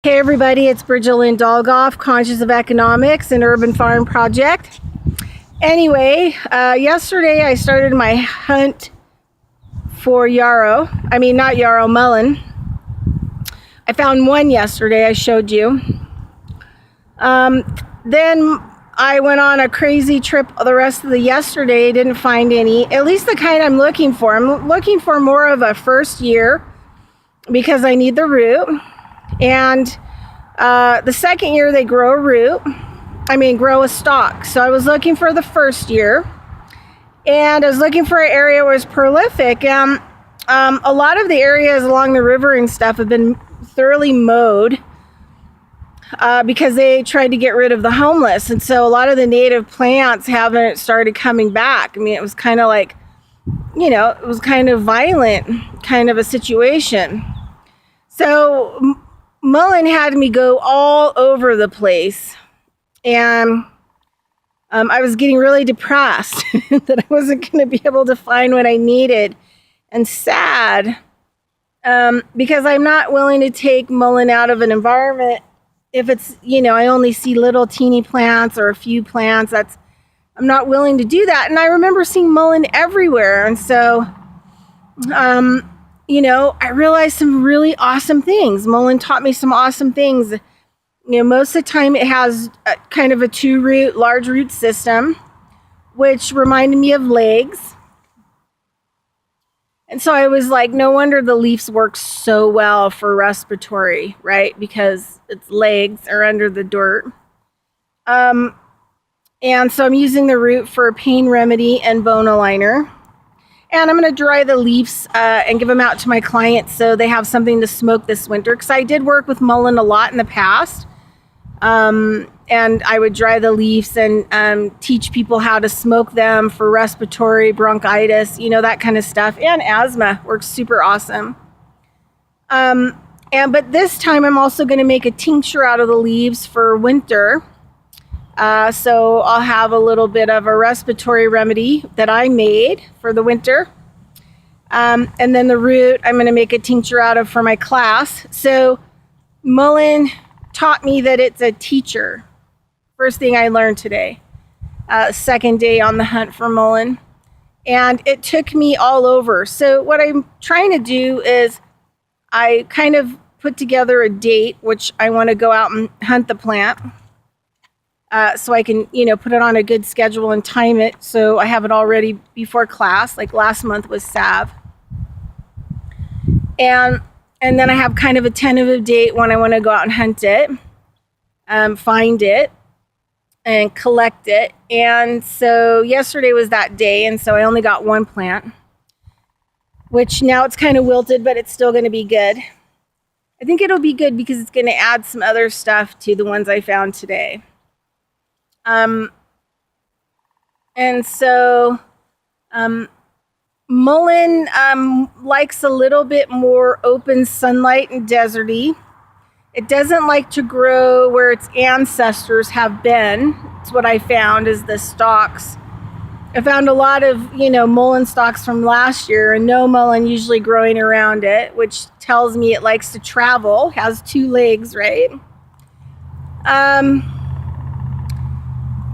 Hey everybody, it's Bridget Lynn Dolgoff, Conscious of Economics and Urban Farm Project. Anyway, yesterday I started my hunt for yarrow. Not yarrow, mullen. I found one yesterday, I showed you. Then I went on a crazy trip the rest of the yesterday, didn't find any, at least the kind I'm looking for. I'm looking for more of a first year because I need the root. And the second year they grow a stalk. So I was looking for the first year, and I was looking for an area where it was prolific. A lot of the areas along the river and stuff have been thoroughly mowed because they tried to get rid of the homeless. And so a lot of the native plants haven't started coming back. It was kind of like, it was kind of violent, kind of a situation. So Mullen had me go all over the place, and I was getting really depressed that I wasn't going to be able to find what I needed, and sad because I'm not willing to take mullen out of an environment if it's, I only see little teeny plants or a few plants. I'm not willing to do that. And I remember seeing mullen everywhere, and so I realized some really awesome things. Mullen taught me some awesome things. Most of the time it has kind of a large root system, which reminded me of legs. And so I was like, no wonder the leaves work so well for respiratory, right? Because its legs are under the dirt. And so I'm using the root for pain remedy and bone aligner. And I'm going to dry the leaves and give them out to my clients so they have something to smoke this winter. Because I did work with mullen a lot in the past. And I would dry the leaves and teach people how to smoke them for respiratory, bronchitis, that kind of stuff. And asthma works super awesome. But this time I'm also going to make a tincture out of the leaves for winter. So I'll have a little bit of a respiratory remedy that I made for the winter. And then the root I'm going to make a tincture out of for my class. So Mullen taught me that it's a teacher. First thing I learned today. Second day on the hunt for mullen. And it took me all over. So what I'm trying to do is I kind of put together a date, which I want to go out and hunt the plant. So I can, put it on a good schedule and time it so I have it all ready before class. Like last month was salve. And then I have kind of a tentative date when I want to go out and hunt it, find it, and collect it. And so yesterday was that day, and so I only got one plant, which now it's kind of wilted, but it's still going to be good. I think it'll be good because it's going to add some other stuff to the ones I found today. And so mullen likes a little bit more open sunlight and deserty. It doesn't like to grow where its ancestors have been. That's what I found is the stalks. I found a lot of, mullen stalks from last year and no mullen usually growing around it, which tells me it likes to travel, has two legs, right?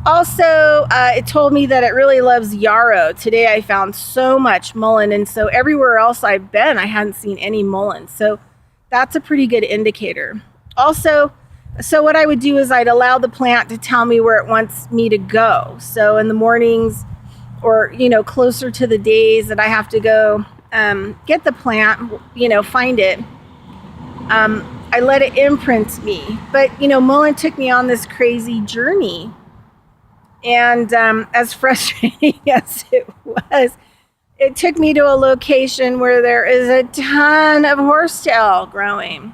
Also, it told me that it really loves yarrow. Today I found so much mullen, and so everywhere else I've been, I hadn't seen any mullen. So that's a pretty good indicator. Also, so what I would do is I'd allow the plant to tell me where it wants me to go. So in the mornings or, closer to the days that I have to go get the plant, find it, I let it imprint me. But, mullen took me on this crazy journey. And as frustrating as it was, it took me to a location where there is a ton of horsetail growing.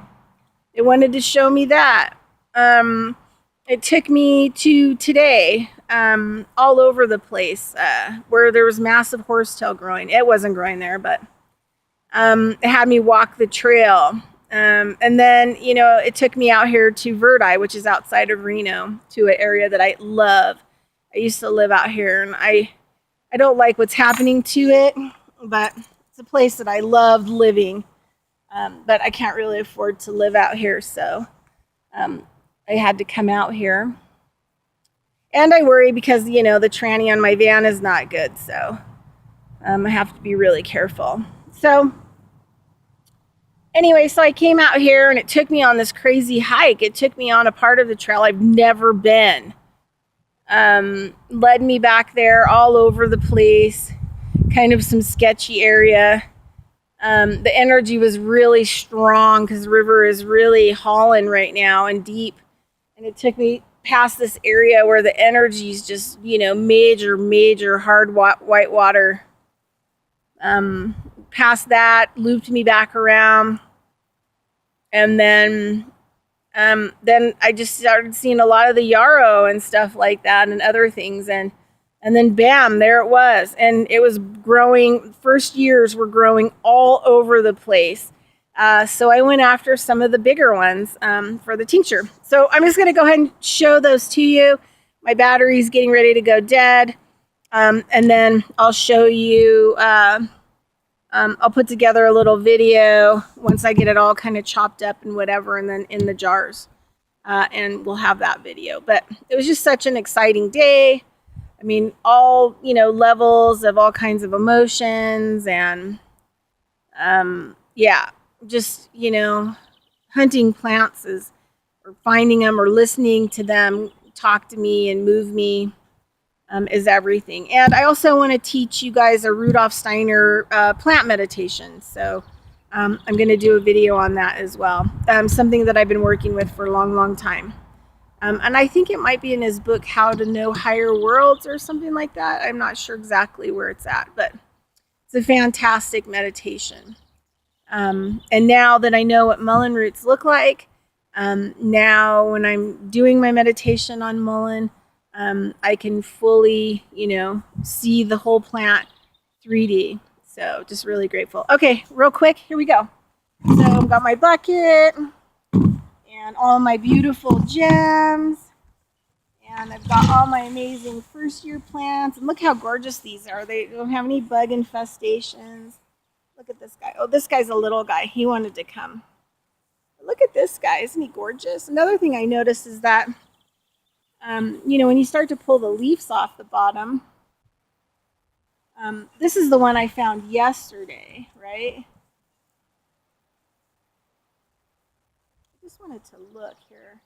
They wanted to show me that. It took me to today, all over the place, where there was massive horsetail growing. It wasn't growing there, but it had me walk the trail. And then, it took me out here to Verdi, which is outside of Reno, to an area that I love. I used to live out here, and I don't like what's happening to it, but it's a place that I loved living. But I can't really afford to live out here, so I had to come out here. And I worry because, you know, the tranny on my van is not good. So I have to be really careful. So anyway, so I came out here and it took me on this crazy hike. It took me on a part of the trail I've never been. Led me back there all over the place, kind of some sketchy area. The energy was really strong because the river is really hauling right now and deep. And it took me past this area where the energy is just, you know, major hard white water. Past that, looped me back around. And then I just started seeing a lot of the yarrow and stuff like that and other things. And then bam, there it was. And it was growing. First years were growing all over the place. So I went after some of the bigger ones for the tincture. So I'm just going to go ahead and show those to you. My battery's getting ready to go dead. And then I'll show you, I'll put together a little video once I get it all kind of chopped up and whatever, and then in the jars. And we'll have that video. But it was just such an exciting day. I mean, all, you know, levels of all kinds of emotions and, yeah, just, you know, hunting plants or finding them or listening to them talk to me and move me is everything. And I also want to teach you guys a Rudolf Steiner plant meditation. So I'm going to do a video on that as well. Something that I've been working with for a long time. And I think it might be in his book, How to Know Higher Worlds or something like that. I'm not sure exactly where it's at, but it's a fantastic meditation. And now that I know what mullein roots look like, now when I'm doing my meditation on mullein, I can fully, you know, see the whole plant 3D. So just really grateful. Okay, real quick, here we go. So I've got my bucket and all my beautiful gems. And I've got all my amazing first year plants. And look how gorgeous these are. They don't have any bug infestations. Look at this guy. Oh, this guy's a little guy. He wanted to come. But look at this guy. Isn't he gorgeous? Another thing I noticed is that, you know, when you start to pull the leaves off the bottom, this is the one I found yesterday, right? I just wanted to look here.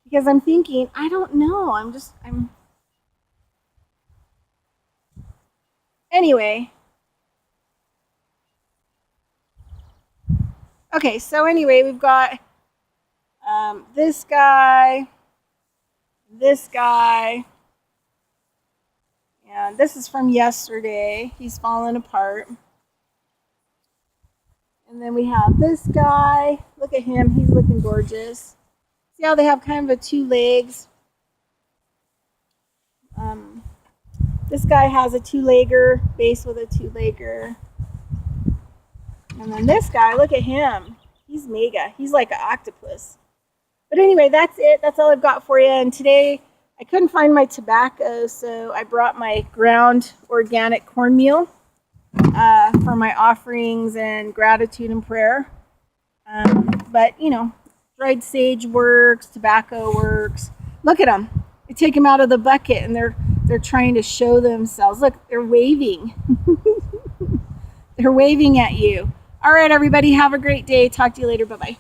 Because I'm thinking, I don't know. Anyway. Okay, so anyway, we've got this guy, and this is from yesterday. He's fallen apart. And then we have this guy. Look at him. He's looking gorgeous. See how they have kind of a 2 legs? This guy has a 2-legger, base with a 2-legger. And then this guy, look at him. He's mega. He's like an octopus. But anyway, that's it. That's all I've got for you. And today, I couldn't find my tobacco, so I brought my ground organic cornmeal for my offerings and gratitude and prayer. But, you know, dried sage works, tobacco works. Look at them. I take them out of the bucket, and they're trying to show themselves. Look, they're waving. They're waving at you. All right, everybody, have a great day. Talk to you later. Bye-bye.